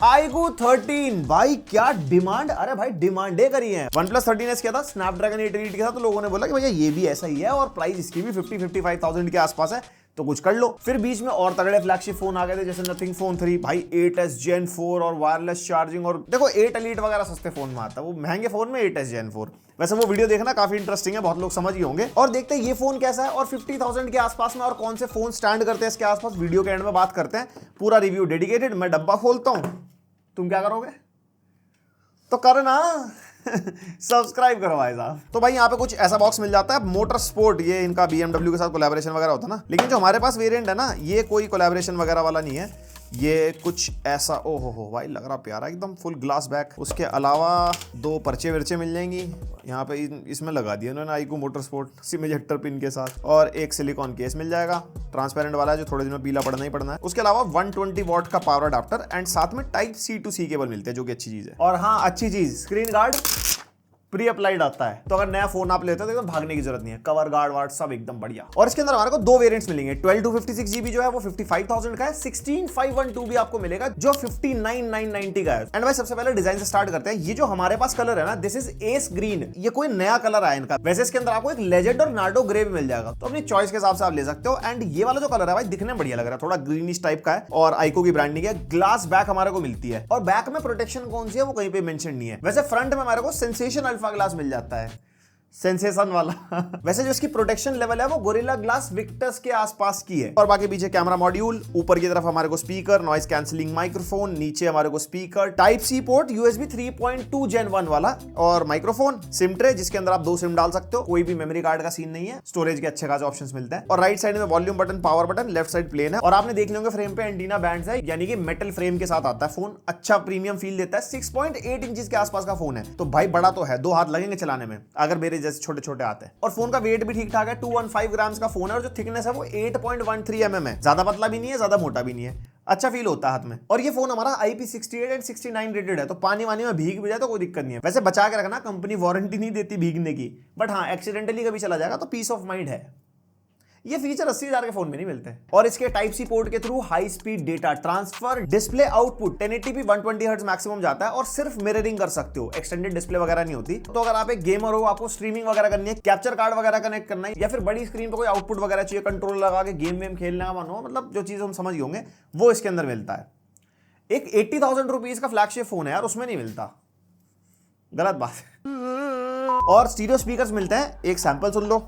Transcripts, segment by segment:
iQOO 13 भाई क्या demand, अरे भाई डिमांडे करी है। OnePlus 13s क्या था, स्नैपड्रैगन 888 के साथ, तो लोगों ने बोला कि भैया ये भी ऐसा ही है और प्राइस इसकी भी 50-55,000 के आसपास है, तो कुछ कर लो। फिर बीच में और तगड़े फ्लैगशिप फोन आ गए थे जैसे नथिंग फोन 3 भाई, 8s Gen 4 और वायरलेस चार्जिंग, और देखो 8 Elite वगैरह सस्ते फोन में आता है, वो महंगे फोन में 8s Gen 4। वैसे वो वीडियो देखना काफी इंटरेस्टिंग है, बहुत लोग समझ ही होंगे। और देखते हैं ये फोन कैसा है और 50,000 के आसपास में और कौन से फोन स्टैंड करते हैं इसके आसपास, वीडियो के एंड में बात करते हैं। पूरा रिव्यू डेडिकेटेड। मैं डब्बा खोलता हूं, तुम क्या करोगे तो करना सब्सक्राइब करो भाई साहब। तो भाई यहाँ पे कुछ ऐसा बॉक्स मिल जाता है। मोटर स्पोर्ट, ये इनका BMW के साथ कोलैबोरेशन वगैरह होता है ना, लेकिन जो हमारे पास वेरिएंट है ना, ये कोई कोलैबोरेशन वगैरह वाला नहीं है। ये कुछ ऐसा, ओ हो भाई, लग रहा प्यारा एकदम, फुल ग्लास बैक। उसके अलावा दो पर्चे वर्चे मिल जाएंगी यहाँ पे, इसमें लगा दिया उन्होंने iQOO मोटर स्पोर्ट सिमेजेक्टर पिन के साथ, और एक सिलिकॉन केस मिल जाएगा ट्रांसपेरेंट वाला, जो थोड़े दिन में पीला पड़ना ही पड़ना है। उसके अलावा 120 वॉट का पावर अडाप्टर एंड साथ में Type-C to C केबल मिलते हैं, जो कि अच्छी चीज है। और हाँ, अच्छी चीज, स्क्रीन गार्ड प्री अप्लाइड आता है, तो अगर नया फोन आप लेते हो तो एकदम भागने की जरूरत नहीं है, कवर गार्ड वार्ड सब एकदम बढ़िया। और इसके अंदर हमारे को दो वेरिएंट्स मिलेंगे। 12 256 GB जो है वो 55,000 का है, 16512 भी आपको मिलेगा जो 59,990 का है। एंड भाई सबसे पहले डिजाइन से स्टार्ट करते हैं। ये जो हमारे पास कलर है ना, दिस इज एस ग्रीन, ये कोई नया कलर आया इनका। वैसे इसके अंदर आपको एक लेजेंड और नार्डो ग्रे भी मिल जाएगा, तो अपनी चॉइस के हिसाब से आप ले सकते हो। एंड ये वाला जो कलर है भाई दिखने में बढ़िया लग रहा है, थोड़ा ग्रीनिश टाइप का है, और iQOO की ब्रांडिंग है। ग्लास बैक हमारे को मिलती है, और बैक में प्रोटेक्शन कौन सी है वो कहीं पे मेंशन नहीं है। वैसे फ्रंट में हमारे को सेंसेशन अल्फा ग्लास मिल जाता है, सेंसेशन वाला वैसे जो इसकी प्रोटेक्शन लेवल है वो गोरिल्ला ग्लास विक्टस के आसपास की है। और बाकी पीछे कैमरा मॉड्यूल, ऊपर की तरफ हमारे को स्पीकर, नॉइस कैंसिलिंग माइक्रोफोन, नीचे हमारे को speaker, Type-C port, USB 3.2 Gen 1 वाला, और माइक्रोफोन, सिम ट्रे जिसके अंदर आप 2 सिम डाल सकते हो, कोई भी मेमोरी कार्ड का सीन नहीं है, स्टोरेज के अच्छे खासे ऑप्शंस मिलते हैं। और राइट साइड में volume button, power button, left side plain है। और आपने देख लियोगे फ्रेम पे एंटीना बैंड्स है, यानी कि मेटल फ्रेम के साथ आता है फोन, अच्छा प्रीमियम फील देता है। 6.8 इंचेस के आसपास का फोन है, तो भाई बड़ा तो है, 2 हाथ लगेंगे चलाने में अगर मेरे जैसे छोटे छोटे आते हैं। और फोन का वेट भी ठीक ठाक है, 215 ग्राम्स का फोन है, और जो थिकनेस है वो 8.13 mm है, ज्यादा पतला भी नहीं है, ज्यादा मोटा भी नहीं है, अच्छा फील होता है हाथ में। और ये फोन हमारा IP68 एंड 69 रेटेड है, तो पानी वानी में भीग भी जाए तो कोई दिक्कत नहीं है। वैसे बचा के रखना, कंपनी वारंटी नहीं देती भीगने की, बट हाँ एक्सीडेंटली कभी चला जाएगा तो पीस ऑफ माइंड है। ये फीचर 80,000 के फोन में नहीं मिलते। और इसके Type-C पोर्ट के through high speed data transfer, display output 1080p 120 hertz maximum जाता है, और सिर्फ मिररिंग कर सकते हो, एक्सटेंडेड डिस्प्ले वगैरह नहीं होती। तो अगर आप एक गेमर हो, आपको स्ट्रीमिंग वगैरह करनी है, कैप्चर कार्ड वगैरह कनेक्ट करना है, या फिर बड़ी स्क्रीन पर कोई आउटपुट वगैरह चाहिए, कंट्रोल लगा के गेम वेम खेलने का मन हो, मतलब जो चीज हम समझ होंगे वो इसके अंदर मिलता है। एक 80,000 रुपीज का फ्लैगशिप फोन है यार, उसमें नहीं मिलता, गलत बात है। और स्टीरियो स्पीकर्स मिलते हैं, एक सैंपल सुन लो।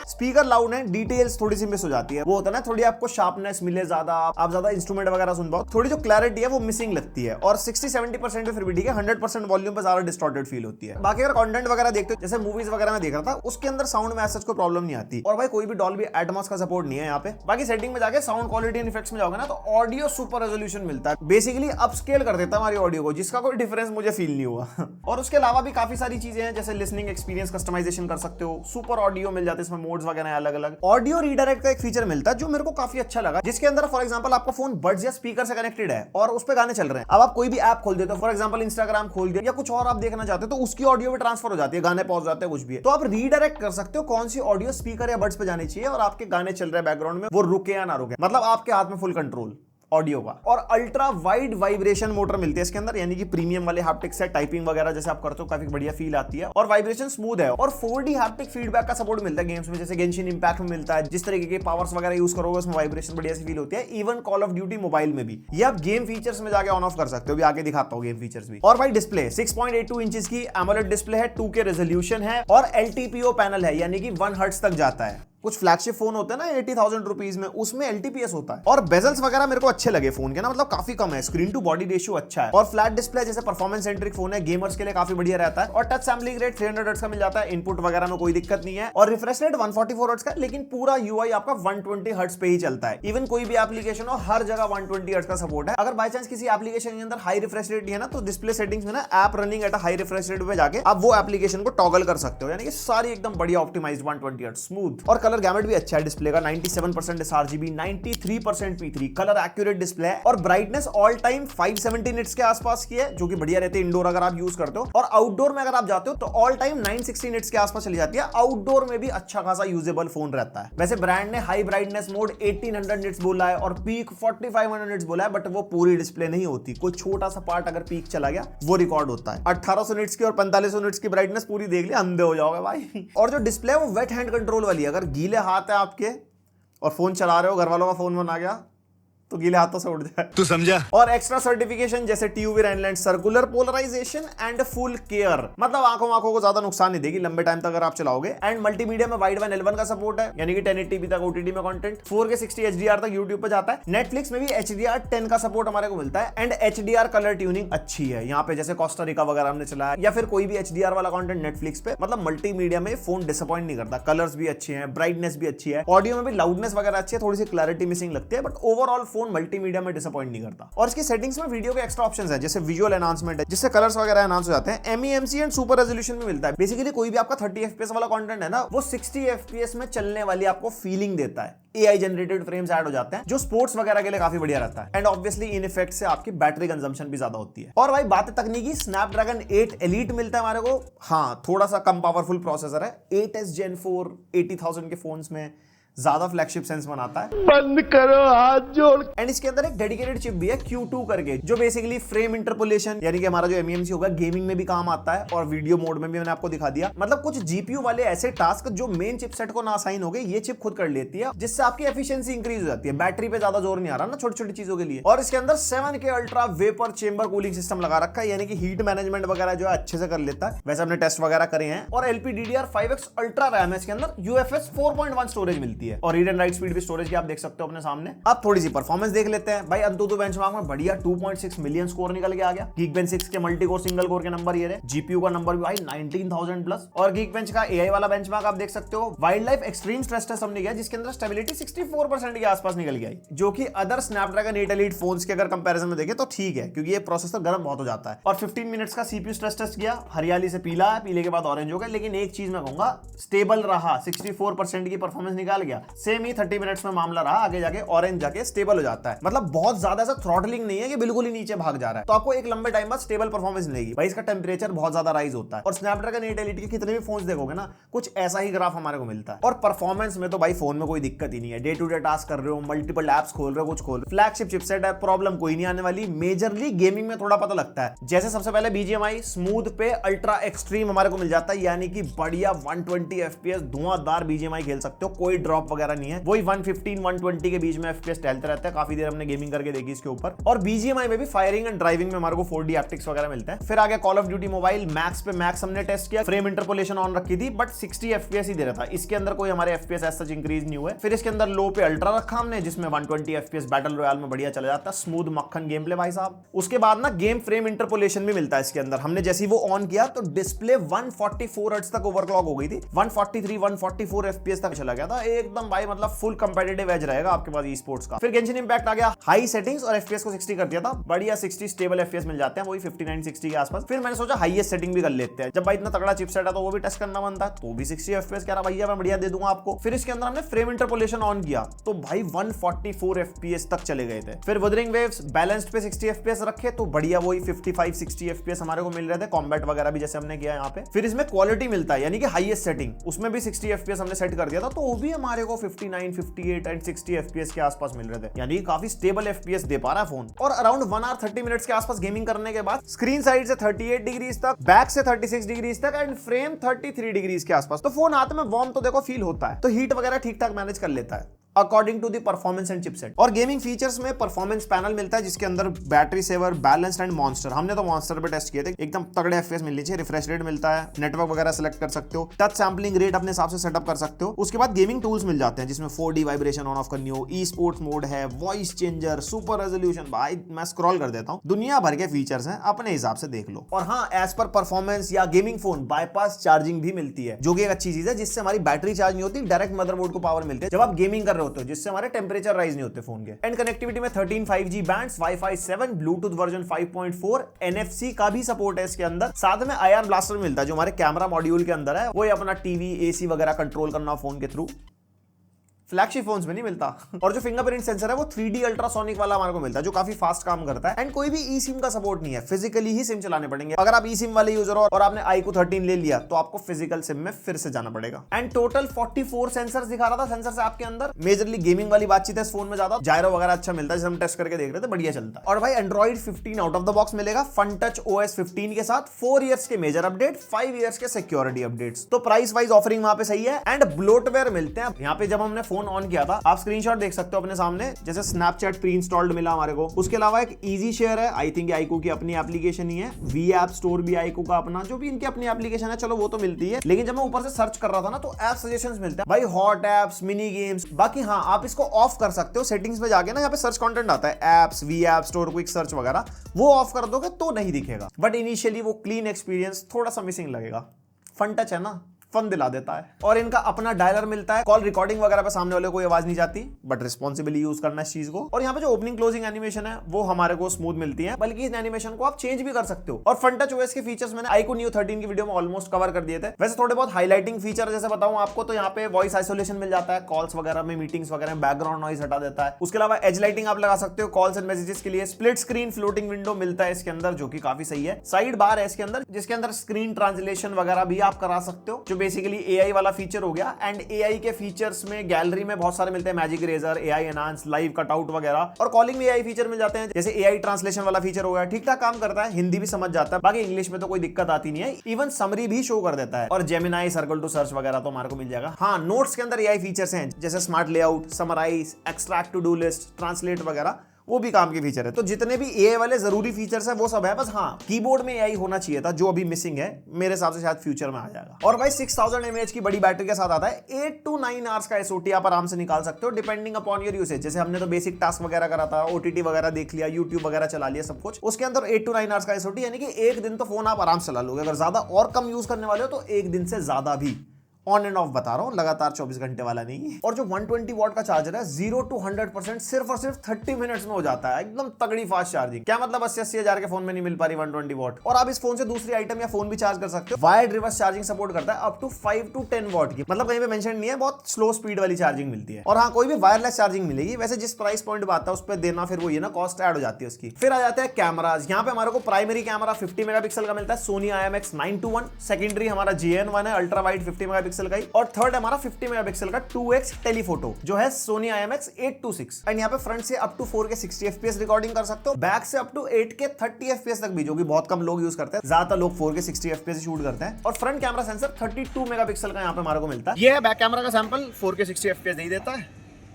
स्पीकर लाउड है, डिटेल्स थोड़ी सी मिस हो जाती है, वो होता है ना, थोड़ी आपको शार्पनेस मिले ज्यादा, आप ज्यादा इंस्ट्रूमेंट वगैरह सुन पाओ, थोड़ी जो क्लैरिटी है वो मिसिंग लगती है। और 60-70% फिर भी ठीक है, 100% वॉल्यूम पे ज्यादा डिस्टॉर्टेड फील होती है। बाकी अगर कंटेंट वगैरह देखते हो, जैसे मूवीज वगैरह में देख रहा था, उसके अंदर साउंड में ऐसा कोई प्रॉब्लम नहीं आती। और भाई कोई भी डॉल्बी एटमॉस का सपोर्ट नहीं है यहाँ पे। बाकी सेटिंग में जाके साउंड क्वालिटी एंड इफेक्ट्स में जाओगे ना, तो ऑडियो सुपर रेजोल्यूशन मिलता है, बेसिकली अपस्केल कर देता है हमारी ऑडियो को, जिसका कोई डिफरेंस मुझे फील नहीं हुआ। और उसके अलावा भी काफी सारी चीजें हैं, जैसे लिसनिंग एक्सपीरियंस कस्टमाइजेशन कर सकते हो, सुपर ऑडियो मिल जाते हैं इसमें, मोड्स वगैरह अलग अलग। ऑडियो रीडायरेक्ट का एक फीचर मिलता है जो मेरे को काफी अच्छा लगा, जिसके अंदर फॉर एग्जांपल आपका फोन बड्स या स्पीकर से कनेक्टेड है और उस पे गाने चल रहे हैं। अब आप कोई भी ऐप खोल देते हो, फॉर एग्जांपल इंस्टाग्राम खोल दिया या कुछ और आप देखना चाहते हो, तो उसकी ऑडियो में ट्रांसफर हो जाती है, गाने पॉज जाते हैं, कुछ भी है, तो आप रीडायरेक्ट कर सकते हो कौन सी ऑडियो स्पीकर या बड्स पे जानी चाहिए, और आपके गाने चल रहे हैं बैकग्राउंड में, वो रुके या ना रुके, मतलब आपके हाथ में फुल कंट्रोल ऑडियो का। और अल्ट्रा वाइड वाइब्रेशन मोटर मिलती है इसके अंदर, यानी कि प्रीमियम वाले हैप्टिक्स है, टाइपिंग वगैरह जैसे आप करते हो काफी बढ़िया फील आती है, और वाइब्रेशन स्मूथ है। और 4D हैप्टिक फीडबैक का सपोर्ट मिलता है गेम्स में, जैसे गेंशिन इंपैक्ट में मिलता है, जिस तरीके के पावर्स वगैरह यूज करोगे उसमें वाइब्रेशन बढ़िया सी फील होती है। Even call of duty mobile में भी ये आप गेम फीचर्स में जाके ऑन ऑफ कर सकते हो, भी आगे दिखाता हूं गेम फीचर्स भी। और भाई डिस्प्ले 6.82 इंचेस की एमोलेड डिस्प्ले है, 2K रेजोल्यूशन है, और LTPO पैनल है, यानी कि 1 हर्ट्ज तक जाता है। कुछ फ्लैगशिप फोन होते हैं ना 80,000 रुपीज में, उसमें LTPS होता है। और बेजल्स वगैरह मेरे को अच्छे लगे फोन के ना, मतलब काफी कम है, स्क्रीन टू बॉडी रेशियो अच्छा है, और फ्लैट डिस्प्ले जैसे परफॉर्मेंस सेंट्रिक फोन है, गेमर्स के लिए काफी बढ़िया रहता है। और टच सैंपलिंग रेट 300 हर्ट्ज का मिल जाता है, इनपुट वगैरह में कोई दिक्कत नहीं है। और रिफ्रेश रेट 144 हर्ट्ज का, लेकिन पूरा UI आपका 120 हर्ट्ज पे ही चलता है। इवन कोई भी एप्लीकेशन हो, हर जगह 120 हर्ट्ज का सपोर्ट है। अगर बाय चांस किसी एप्लीकेशन के अंदर हाई रिफ्रेश रेट नहीं है ना, तो डिस्प्ले सेटिंग्स में ना app running at high refresh rate पे जाके आप वो एप्लीकेशन को टॉगल कर सकते हो, यानी कि सारी एकदम बढ़िया ऑप्टिमाइज्ड 120 हर्ट्ज स्मूथ। और कलर गैमेट भी अच्छा है डिस्प्ले का, 97% sRGB, 93% P3, colour accurate display है और ब्राइटनेस ऑल टाइम 570 निट्स के आसपास की है, जो कि बढ़िया रहती है इंडोर अगर आप यूज करते हो। और आउटडोर में अगर आप जाते हो तो ऑल टाइम 960 निट्स के आसपास चली जाती है। आउटडोर में भी अच्छा खासा यूजेबल फोन रहता है। वैसे ब्रांड ने हाई ब्राइटनेस मोड 1800 निट्स बोला है और पीक 4500 निट्स बोला है, बट वो पूरी डिस्प्ले नहीं होती, कोई छोटा सा पार्ट अगर पीक चला गया वो रिकॉर्ड होता है। 1800 निट्स की और 4500 निट्स की ब्राइटनेस पूरी देख लिया, अंधे हो जाओगे भाई। और जो डिस्प्ले है वो वेट हैंड कंट्रोल वाली है, अगर गीले हाथ है आपके और फोन चला रहे हो, घर वालों का फोन बना गया तो गीले हाथों से उड़ जाए, तू समझा। और एक्स्ट्रा सर्टिफिकेशन जैसे TUV रेनलेंस, circular polarization and full care, मतलब आंखों को ज्यादा नुकसान नहीं देगी लंबे टाइम तक अगर आप चलाओगे। एंड मल्टीमीडिया में वाइड वन L1 का सपोर्ट है, यानी कि 1080p तक OTT में कंटेंट, 4K 60 HDR तक YouTube पे जाता है। नेटफ्लिक्स में भी HDR10 का सपोर्ट हमारे को मिलता है एंड HDR कलर ट्यूनिंग अच्छी है यहाँ पे, जैसे कोस्टा रिका वगैरह हमने चलाया या फिर कोई भी HDR वाला कंटेंट नेटफ्लिक्स पे, मतलब मल्टीमीडिया में फोन डिसअपॉइंट नहीं करता। कलर्स भी अच्छे हैं, ब्राइटनेस भी अच्छी है, ऑडियो में भी लाउडनेस वगैरह अच्छी है, थोड़ी सी क्लैरिटी मिसिंग लगती है, बट ओवरऑल फोन मल्टीमीडिया में डिसअपॉइंट नहीं करता। और इसकी सेटिंग्स में वीडियो के एक्स्ट्रा ऑप्शंस है, जैसे विजुअल एनहांसमेंट है, जिससे कलर्स वगैरह एनहांस हो जाते हैं। MEMC एंड सुपर रेजोल्यूशन में मिलता है। बेसिकली कोई भी आपका 30 FPS वाला कंटेंट है ना, वो 60 FPS में चलने वाली आपको फीलिंग देता है। AI जनरेटेड फ्रेम्स ऐड हो जाते हैं, जो स्पोर्ट्स वगैरह के लिए काफी बढ़िया रहता है। एंड ऑब्वियसली इन इफेक्ट से आपकी बैटरी कंजम्पशन भी ज्यादा होती है। और भाई बात है तकनीकी, स्नैपड्रैगन 8 एलीट मिलता है हमारे को। हाँ, थोड़ा सा कम पावरफुल प्रोसेसर है। 8s Gen 4 80,000 के फोन्स में ज्यादा फ्लैगशिप सेंस बनाता है। बंद करो हाथ जोड़। एंड इसके अंदर एक डेडिकेटेड चिप भी है Q2 करके, जो बेसिकली फ्रेम इंटरपोलेशन, यानी कि हमारा जो MEMC होगा, गेमिंग में भी काम आता है और वीडियो मोड में भी मैंने आपको दिखा दिया। मतलब कुछ GPU वाले ऐसे टास्क जो मेन चिपसेट को ना असाइन हो गए, ये चिप खुद कर लेती है, जिससे आपकी एफिशिएंसी इंक्रीज हो जाती है। बैटरी पे ज्यादा जोर नहीं आ रहा ना छोटी छोटी चीजों के लिए। और इसके अंदर 7K ultra vapour chamber cooling system लगा रखा है, यानी कि हीट मैनेजमेंट वगैरह जो है अच्छे से कर लेता है। वैसे हमने टेस्ट वगैरह करे हैं। और LPDDR5X अल्ट्रा रैम है इसके अंदर, UFS 4.1 स्टोरेज मिलती है और रीड एंड राइट स्पीड भी स्टोरेज की आप देख सकते हो अपने सामने। अब थोड़ी सी परफॉर्मेंस देख लेते हैं भाई। अंतुतु बेंचमार्क में बढ़िया 2.6 मिलियन स्कोर निकल के आ गया। Geekbench 6 के मल्टी कोर सिंगल कोर के नंबर ये रहे। GPU का नंबर भी भाई 19,000 प्लस। और Geekbench का AI वाला बेंचमार्क आप देख सकते हो। Wildlife extreme stress test हमने किया, जिसके अंदर स्टेबिलिटी 64% के आसपास निकल गई, जो कि अदर स्नैपड्रैगन 8 एलीट फोन्स के अगर कंपैरिजन में देखें तो ठीक है, क्योंकि ये प्रोसेसर गर्म बहुत हो जाता है। और 15 मिनट्स का CPU स्ट्रेस टेस्ट किया, हरियाली से पीला है, पीले के बाद ऑरेंज हो गया। लेकिन एक चीज मैं कहूंगा, स्टेबल रहा, 64% की परफॉर्मेंस निकाल गया। सेम ही 30 मिनट्स में मामला रहा, आगे जाके ऑरेंज जाके स्टेबल हो जाता है। मतलब बहुत ज्यादा ऐसा थ्रॉटलिंग नहीं है कि बिल्कुल ही नीचे भाग जा रहा है, तो आपको एक लंबे टाइम बाद स्टेबल परफॉर्मेंस मिलेगी। भाई इसका टेंपरेचर बहुत ज्यादा राइज होता है। और स्नैपड्रैगन 8 एलीट के कितने भी फोन्स देखोगे ना, कुछ ऐसा ही ग्राफ हमारे को मिलता है। और परफॉर्मेंस में तो भाई फोन में कोई दिक्कत ही नहीं है। डे टू डे टास्क कर रहे हो, मल्टीपल एप्स खोल रहे हो, कुछ खोल रहे हो, फ्लैगशिप चिपसेट है, प्रॉब्लम कोई नहीं आने वाली। मेजरली गेमिंग में थोड़ा पता लगता है, जैसे सबसे पहले BGMI स्मूथ पे अल्ट्रा एक्सट्रीम हमारे को मिल जाता है, यानी कि बढ़िया 120 FPS धुआंधार BGMI खेल सकते हो, कोई ड्रॉप वगैरह नहीं है। वही 115-120 के बीच में FPS टहलते रहता है। काफी देर हमने गेमिंग करके देखी इसके ऊपर। और BGMI में भी फायरिंग एंड ड्राइविंग में हमारे को 4D हैप्टिक्स वगैरह मिलते हैं। फिर आगे call of duty mobile max पे मैक्स हमने टेस्ट किया, फ्रेम इंटरपोलेशन ऑन रखी थी, बट 60 FPS ही दे रहा था। इसके अंदर कोई हमारे FPS ऐसा इंक्रीज नहीं हुआ। फिर इसके अंदर लो पे अल्ट्रा रखा हमने, जिसमें 120 FPS बैटल रॉयल में बढ़िया चला जाता है, स्मूथ मक्खन गेम प्ले भाई साहब। उसके बाद ना गेम फ्रेम इंटरपोलेशन भी मिलता है इसके अंदर। हमने जैसे ही वो ऑन किया तो डिस्प्ले 144 हर्ट्ज तक ओवरक्लॉक हो गई थी, 144 FPS तक चला गया था एकदम भाई। मतलब फुल कंपेटिटिव एज रहेगा आपके पास ई स्पोर्ट्स का। फिर गेंशिन इंपैक्ट आ गया, हाई सेटिंग्स और FPS को 60 कर दिया था, बढ़िया 60 स्टेबल FPS मिल जाते हैं, वही 59-60 के आसपास। फिर मैंने सोचा हाईएस्ट सेटिंग भी कर लेते हैं, जब भाई इतना तगड़ा चिपसेट है तो वो भी टेस्ट करना बनता है, तो भी 60 FPS कह रहा भैया मैं बढ़िया दे दूंगा आपको। फिर इसके अंदर हमने फ्रेम इंटरपोलेशन ऑन किया तो भाई 144 FPS तक चले गए थे। फिर वदरिंग वेव्स बैलेंस्ड पे 60 FPS रखे तो बढ़िया वही 55-60 FPS हमारे को मिल रहे थे, कॉम्बैट वगैरह भी जैसे हमने किया यहाँ पे। फिर इसमें क्वालिटी मिलता है, यानी कि हाईएस्ट सेटिंग, उसमें भी 60 FPS हमने सेट कर दिया था, तो वो भी हमारे को 59, 58 एंड 60 FPS के आसपास मिल रहे थे, यानी काफी स्टेबल FPS दे पा रहा है फोन। और अराउंड 1 आवर 30 मिनट्स के आसपास गेमिंग करने के बाद स्क्रीन साइड से 38 डिग्रीज तक, बैक से 36 डिग्रीज तक एंड फ्रेम 33 डिग्रीज के आसपास, तो फोन हाथ में वार्म तो देखो फील होता है, तो हीट वगैरह ठीक ठाक मैनेज कर लेता है according to the performance and chipset. और गेमिंग फीचर्स में परफॉर्मेंस पैनल मिलता है, जिसके अंदर battery saver, balanced and monster, हमने तो मॉन्स्टर पे टेस्ट किए थे, एकदम तगड़े FPS मिलनी चाहिए। रिफ्रेश रेट मिलता है, नेटवर्क वगैरह सेलेक्ट कर सकते हो, टच सैम्पलिंग रेट अपने हिसाब से सेटअप कर सकते हो। उसके बाद गेमिंग टूल्स मिल जाते हैं, जिसमें 4D वाइब्रेशन ऑन ऑफ करनी हो, ई स्पोर्ट्स मोड है, वॉइस चेंजर, सुपर रेजोल्यूशन, भाई मैं स्क्रॉल कर देता हूँ, दुनिया भर के फीचर्स हैं, अपने हिसाब से देख लो। और हाँ, एज पर परफॉर्मेंस या गेमिंग फोन बाईपास चार्जिंग भी मिलती है, जो कि एक अच्छी चीज है, जिससे हमारी बैटरी चार्ज नहीं होती, डायरेक्ट मदरबोर्ड को पावर मिलती है जब आप गेमिंग कर रहे होते हो, जिससे हमारे टेंपरेचर राइज नहीं होते फोन के। एंड कनेक्टिविटी में 13 5G bands, wifi 7, Bluetooth version 5.4, NFC का भी सपोर्ट है इसके अंदर। साथ में IR ब्लास्टर मिलता है, जो हमारे कैमरा मॉड्यूल के अंदर है, वो अपना टीवी, AC वगैरह कंट्रोल करना फोन के थ्रू फ्लैगशिप फोन्स में नहीं मिलता। और जो फिंगरप्रिंट सेंसर है वो 3D अल्ट्रासोनिक वाला हमारे को मिलता है, जो काफी फास्ट काम करता है। एंड कोई भी ई सिम का सपोर्ट नहीं है, फिजिकली ही सिम चलाने पड़ेंगे। अगर आप ई सिम वाले यूजर हो और आपने iQOO 13 ले लिया तो आपको फिजिकल सिम में फिर से जाना पड़ेगा। एंड टोटल 44 सेंसर्स दिखा रहा था। सेंसर से आपके अंदर मेजरली गेमिंग वाली बातचीत है इस फोन में ज्यादा, जायरो वगैरह अच्छा मिलता है, जिसे हम टेस्ट करके देख रहे थे, बढ़िया चलता है। और भाई Android 15 out of the box मिलेगा, फन टच OS 15 के साथ 4 इयर्स के मेजर अपडेट, 5 इयर्स के सिक्योरिटी अपडेट्स। तो प्राइस वाइज ऑफरिंग वहां पे सही है। एंड ब्लोटवेयर मिलते हैं यहाँ पे। जब हमने फोन ऑन किया था, आप स्क्रीनशॉट देख सकते हो अपने सामने, जैसे स्नैपचैट प्री इंस्टॉल्ड मिला हमारे को। उसके अलावा एक इजी शेयर है, आई थिंक iQOO की अपनी एप्लीकेशन ही है। वी ऐप स्टोर भी iQOO का अपना, जो भी इनकी अपनी एप्लीकेशन है, चलो वो तो मिलती है। लेकिन जब मैं ऊपर से सर्च कर रहा था ना, तो ऐप सजेशंस मिलते हैं भाई, हॉट एप्स, मिनी गेम्स। बाकी हाँ, आप इसको ऑफ कर सकते हो सेटिंग्स में जाके ना, यहाँ पे सर्च कंटेंट आता है, apps, V app store, quick search वगैरह, वो ऑफ कर दोगे तो नहीं दिखेगा। बट इनिशियली वो क्लीन एक्सपीरियंस थोड़ा सा मिसिंग लगेगा। फन टच है ना, फन दिला देता है। और इनका अपना डायलर मिलता है, कॉल रिकॉर्डिंग वगैरह पे सामने वाले को कोई आवाज नहीं जाती, बट रिस्पॉन्सिबली यूज करना इस चीज को। और यहाँ पे जो ओपनिंग क्लोजिंग एनिमेशन है वो हमारे को स्मूथ मिलती है, बल्कि इस एनिमेशन को आप चेंज भी कर सकते हो। और फन टच OS के फीचर्स मैंने iQOO Neo 13 की वीडियो में ऑलमोस्ट कवर कर दिए थे। वैसे थोड़े बहुत हाईलाइटिंग फीचर जैसे बताऊं आपको, तो यहाँ पे वॉइस आइसोलेशन मिल जाता है, कॉल्स वगैरह में, मीटिंग्स वगैरह में बैकग्राउंड नॉइज हटा देता है। उसके अलावा एज लाइटिंग आप लगा सकते हो कॉल्स एंड मैसेजेस के लिए। स्प्लिट स्क्रीन फ्लोटिंग विंडो मिलता है इसके अंदर, जो कि काफी सही है। साइड बार है इसके अंदर, जिसके अंदर स्क्रीन ट्रांसलेशन वगैरह भी आप करा सकते हो, जो बेसिकली AI वाला फीचर हो गया। एंड AI के फीचर्स में गैलरी में बहुत सारे मिलते हैं, magic eraser, AI enhance, live cutout वगैरह। और कॉलिंग में AI फीचर मिल जाते हैं, जैसे AI ट्रांसलेशन वाला फीचर हो गया, ठीक ठाक काम करता है, हिंदी भी समझ जाता है, बाकी इंग्लिश में तो कोई दिक्कत आती नहीं है। इवन समरी भी शो कर देता है। और जेमिनाई, सर्कल टू सर्च वगैरह तो हमारे को मिल जाएगा। हाँ, नोट्स के अंदर AI फीचर्स हैं, जैसे smart layout, summarize, extract to do list, translate वगैरह, वो भी काम के फीचर है। तो जितने भी AI वाले जरूरी फीचर्स है वो सब है। बस हाँ, कीबोर्ड में AI होना चाहिए था, जो अभी मिसिंग है। मेरे हिसाब से शायद फ्यूचर में आ जाएगा। और भाई 6000 mAh की बड़ी बैटरी के साथ आता है। 8 to 9 आवर्स का SOT आप आराम से निकाल सकते हो, डिपेंडिंग अपॉन योर यूसेज। जैसे हमने तो बेसिक टास्क वगैरह करा था, OTT वगैरह देख लिया, YouTube वगैरह चला लिया, सब कुछ उसके अंदर 8 to 9 आवर्स का SOT, यानी कि एक दिन तो फोन आप आराम से चला लोगे। अगर ज्यादा और कम यूज करने वाले हो तो एक दिन से ज्यादा भी। ऑन एंड ऑफ बता रहा हूं, लगातार 24 घंटे वाला नहीं है। और जो 120 वॉट का चार्जर है, 0 to 100% सिर्फ और सिर्फ 30 मिनट्स में हो जाता है। एकदम तगड़ी फास्ट चार्जिंग। क्या मतलब 80-80 हजार के फोन में नहीं मिल पा रही 120 वॉट। और आप इस फोन से दूसरी आइटम या फोन भी चार्ज कर सकते हो। वायर्ड रिवर्स चार्जिंग सपोर्ट करता है अप टू 5 to 10 वॉट की, मतलब कहीं पे मेंशन नहीं है, बहुत स्लो स्पीड वाली चार्जिंग मिलती है। और हाँ, कोई भी वायरलेस चार्जिंग मिलेगी। वैसे जिस प्राइस पॉइंट पे आता है उस पर देना फिर वो ये ना, कॉस्ट ऐड हो जाती है उसकी। फिर आ जाते हैं कैमराज। यहाँ पे हमारे को प्राइमरी कैमरा 50 मेगापिक्सल का मिलता है, सोनी IMX 921। सेकेंडरी हमारा GN1 है, अल्ट्रा वाइड 50 मेगापिक्सल का ही। और थर्ड हमारा 50 मेगापिक्सल का 2x टेलीफोटो, जो है सोनी IMX 826। एंड यहाँ पे फ्रंट से up to 4K 60 FPS recording कर सकते हो, बैक से अप टू 8K 30 FPS तक भी, जो कि बहुत कम लोग यूज करते हैं। ज्यादातर लोग 4K 60 FPS शूट करते हैं। और फ्रंट कैमरा सेंसर 32 मेगापिक्सल का यहाँ पे हमारे को मिलता है। ये है बैक कैमरा का सैंपल, 4K 60 FPS नहीं देता है।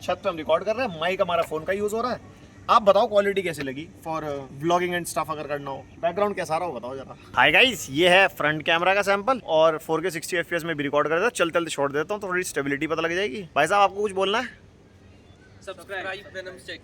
छत पे हम रिकॉर्ड कर रहे हैं, माइक हमारा फोन का यूज हो रहा है। आप बताओ क्वालिटी कैसी लगी फॉर व्लॉगिंग एंड स्टफ अगर करना हो। बैकग्राउंड कैसा रहा हो बताओ जरा। हाय गाइस, ये है फ्रंट कैमरा का सैंपल और 4K 60 FPS में भी रिकॉर्ड कर देता हूं। चलते चलते छोड़ देता हूँ, थोड़ी स्टेबिलिटी पता लग जाएगी। भाई साहब, आपको कुछ बोलना है? सब्सक्राइब वेनम चेक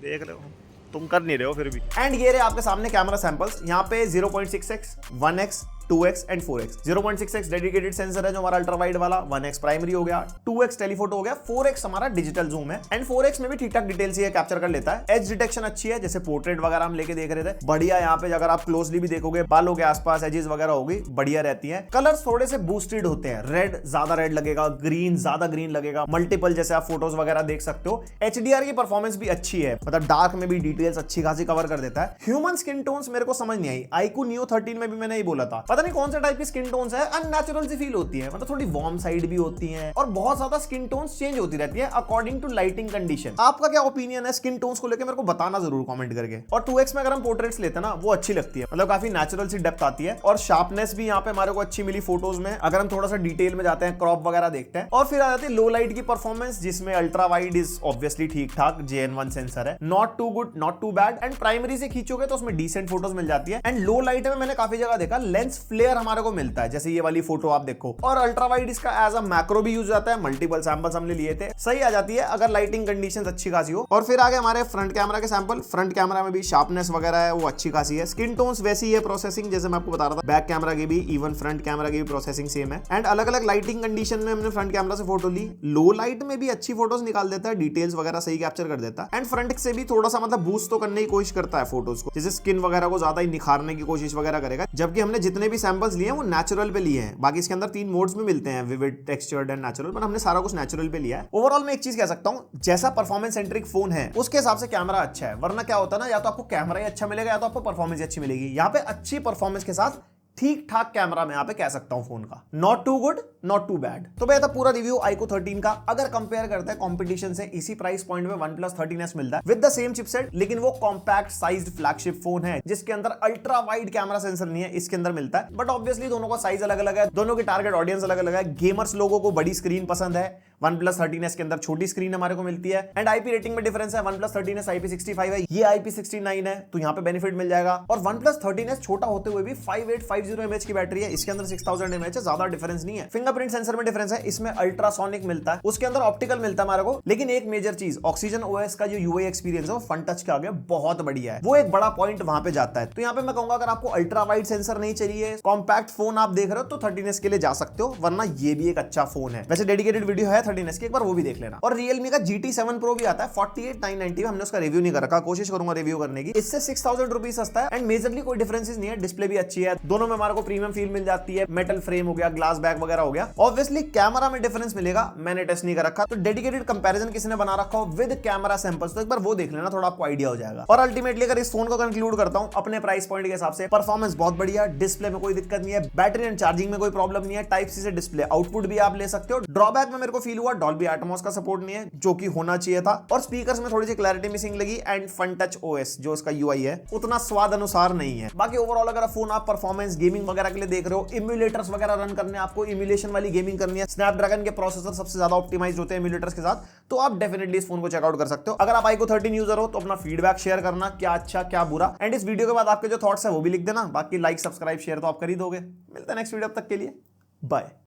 देख रहे हो, तुम कर नहीं रहे हो फिर भी। एंड ये रहे आपके सामने कैमरा सैंपल्स। यहाँ पे 0.6x, 1x, 2x and 4x। 0.6x dedicated sensor है जो हमारा अल्ट्रा वाइड वाला, 1x प्राइमरी हो गया, 2x टेलीफोटो हो गया, 4x हमारा डिजिटल जूम है। एंड 4x में भी ठीक ठाक डिटेल्स ये कैप्चर कर लेता है। एज डिटेक्शन अच्छी है, जैसे पोर्ट्रेट वगैरह हम लेके देख रहे थे, बढ़िया। यहाँ पे अगर आप क्लोजली भी देखोगे, बालों के आसपास एजेस वगैरह होगी, बढ़िया रहती है। कलर्स थोड़े से बूस्टेड होते हैं, रेड ज्यादा रेड लगेगा, ग्रीन ज्यादा ग्रीन लगेगा, मल्टीपल जैसे आप फोटोज वगैरह देख सकते हो। HDR की परफॉर्मेंस भी अच्छी है, मतलब डार्क में भी डिटेल्स अच्छी खासी कवर कर देता है। ह्यूमन स्किन टोन्स मेरे को समझ नहीं आई। iQOO Neo 13 में भी मैंने ये बोला था, पता नहीं कौन सा टाइप की स्किन टोन्स है, अननेचुरल सी फील होती है, मतलब थोड़ी वार्म साइड भी होती है और बहुत ज्यादा स्किन टोन्स चेंज होती रहती है अकॉर्डिंग टू लाइटिंग कंडीशन। आपका क्या ओपिनियन है स्किन टोन्स को लेकर, मेरे को बताना जरूर कमेंट करके। और 2x में अगर हम पोर्ट्रेट्स लेते हैं ना, वो अच्छी लगती है, मतलब काफी नेचुरल सी डेप्थ आती है और शार्पनेस भी यहाँ पे हमारे को अच्छी मिली फोटोज में। अगर हम थोड़ा सा डिटेल में जाते हैं, क्रॉप वगैरह देखते हैं। और फिर आ जाती है लो लाइट की परफॉर्मेंस, जिसमें अल्ट्रा वाइड इज ऑब्वियसली ठीक ठाक, JN1 सेंसर है, not too good not too bad. And primary से खींचोगे तो उसमें डिसेंट फोटोज मिल जाती है। एंड लो लाइट में मैंने काफी जगह देखा लेंस फ्लेयर हमारे को मिलता है, जैसे ये वाली फोटो आप देखो। और अल्ट्रा वाइड इसका एज अ मैक्रो भी यूज होता है, मल्टीपल सैंपल्स हमने लिए थे, सही आ जाती है अगर लाइटिंग कंडीशंस अच्छी खासी हो। और फिर आगे हमारे फ्रंट कैमरा के सैंपल। फ्रंट कैमरा में भी शार्पनेस वगैरह है वो अच्छी खासी है, स्किन टोन्स वैसी है, प्रोसेसिंग जैसे मैं आपको बता रहा था। बैक कैमरा की भी, इवन फ्रंट कैमरा की भी प्रोसेसिंग सेम है। एंड अलग अलग लाइटिंग कंडीशन में हमने फ्रंट कैमरा से फोटो ली। लो लाइट में भी अच्छी फोटोज निकाल देता है, डिटेल्स वगैरह सही कैप्चर कर देता है। एंड फ्रंट से भी थोड़ा सा मतलब बूस्ट तो करने की कोशिश करता है फोटोज को, जैसे स्किन वगैरह को ज्यादा ही निखारने की कोशिश वगैरह करेगा। जबकि हमने जितने भी सैंपल्स लिए हैं वो नेचुरल पे लिए हैं। बाकी इसके अंदर 3 मोड्स में मिलते हैं, विविड, टेक्सचर्ड एंड नेचुरल, पर हमने सारा कुछ नेचुरल पे लिया है। ओवरऑल मैं एक चीज कह सकता हूं, जैसा परफॉर्मेंस सेंट्रिक फोन है उसके हिसाब से कैमरा अच्छा है, वरना क्या होता है ना, या तो आपको कैमरा ही अच्छा मिलेगा या तो आपको परफॉर्मेंस ही अच्छी मिलेगी। यहाँ पे अच्छी परफॉर्मेंस के साथ ठीक ठाक कैमरा मैं यहाँ पे कह सकता हूं फोन का, not too good not too bad. तो भैया था पूरा रिव्यू iQOO 13 का। अगर कंपेयर करते हैं कंपटीशन से, इसी प्राइस पॉइंट में OnePlus 13s मिलता है विद द सेम चिपसेट, लेकिन वो कॉम्पैक्ट साइज्ड फ्लैगशिप फोन है जिसके अंदर अल्ट्रा वाइड कैमरा सेंसर नहीं है, इसके अंदर मिलता है। बट ऑब्वियसली दोनों का साइज अलग अलग है, दोनों की टारगेट ऑडियंस अलग अलग है। गेमर्स लोगों को बड़ी स्क्रीन पसंद है, OnePlus 13s के अंदर छोटी स्क्रीन हमारे को मिलती है। एंड IP रेटिंग में डिफरेंस है, OnePlus 13s IP65 है, ये IP69 है, तो यहाँ पे बेनिफिट मिल जाएगा। और OnePlus 13s छोटा होते हुए भी 5850 mAh की बैटरी है, इसके अंदर 6000 mAh है, ज्यादा डिफरेंस नहीं है। फिंगरप्रिंट सेंसर में डिफरेंस है, इसमें अल्ट्रासोनिक मिलता है, उसके अंदर ऑप्टिकल मिलता है हमारे को। लेकिन एक मेजर चीज, ऑक्सीजन OS का जो UI एक्सपीरियंस है वो फन टच के आगे बहुत बढ़िया है, वो एक बड़ा पॉइंट वहां पे जाता है। तो यहाँ पे मैं कहूंगा अगर आपको अल्ट्रा वाइड सेंसर नहीं चाहिए, कॉम्पैक्ट फोन आप देख रहे हो, तो 13s के लिए जा सकते हो, वरना ये भी एक अच्छा फोन है। वैसे डेडिकेटेड वीडियो है 13s की, एक बार वो भी देख लेना। और Realme का GT7 Pro भी आता है 48,990 में, हमने उसका रिव्यू नहीं कर रखा, कोशिश करूंगा रिव्यू करने की। इससे 6000 रुपीज सस्ता है एंड मेजरली कोई डिफरेंसेस नहीं है, डिस्प्ले भी अच्छी है, दोनों में हमारे को प्रीमियम फील मिल जाती है, मेटल फ्रेम हो गया, ग्लास बैक वगैरह हो गया। ऑब्वियसली कैमरा में डिफरेंस मिलेगा, मैंने टेस्ट नहीं कर रखा, तो डेडिकेटेड कंपैरिजन किसी ने बना रखा हो विद कैमरा सैंपल्स, तो एक बार वो देख लेना, थोड़ा आपको आइडिया हो जाएगा। और अल्टीमेटली अगर इस फोन को कंक्लूड करता हूं अपने प्राइस पॉइंट के हिसाब से, परफॉर्मेंस बहुत बढ़िया, डिस्प्ले में कोई दिक्कत नहीं है, बैटरी एंड चार्जिंग में कोई प्रॉब्लम नहीं है, टाइप सी से डिस्प्ले आउटपुट भी आप ले सकते हो। ड्रॉबैक में मेरे को फील हुआ डॉल्बी एटमॉस का सपोर्ट नहीं है, जो कि होना चाहिए था, और स्पीकर्स में थोड़ी सी क्लैरिटी मिसिंग लगी, एंड फन टच OS जो इसका UI है उतना स्वाद अनुसार नहीं है। बाकी ओवरऑल अगर फोन आप परफॉर्मेंस गेमिंग वगैरह के लिए देख रहे हो, इम्यूलेटर्स वगैरह रन करने, आपको इम्यूलेशन वाली गेमिंग करनी है, स्नैपड्रैगन के प्रोसेसर सबसे ज्यादा ऑप्टिमाइज होते हैं इम्यूलेटर्स के साथ, तो आप डेफिनेटली इस फोन को चेकआउट कर सकते हो। अगर आप iQOO 13 यूजर हो तो अपना फीडबैक शेयर करना, क्या अच्छा क्या बुरा, एंड इस वीडियो के बाद आपके जो थॉट्स है वो भी लिख देना। बाकी लाइक सब्सक्राइब शेयर तो आप कर ही दोगे। मिलते हैं नेक्स्ट वीडियो, तक के लिए बाय।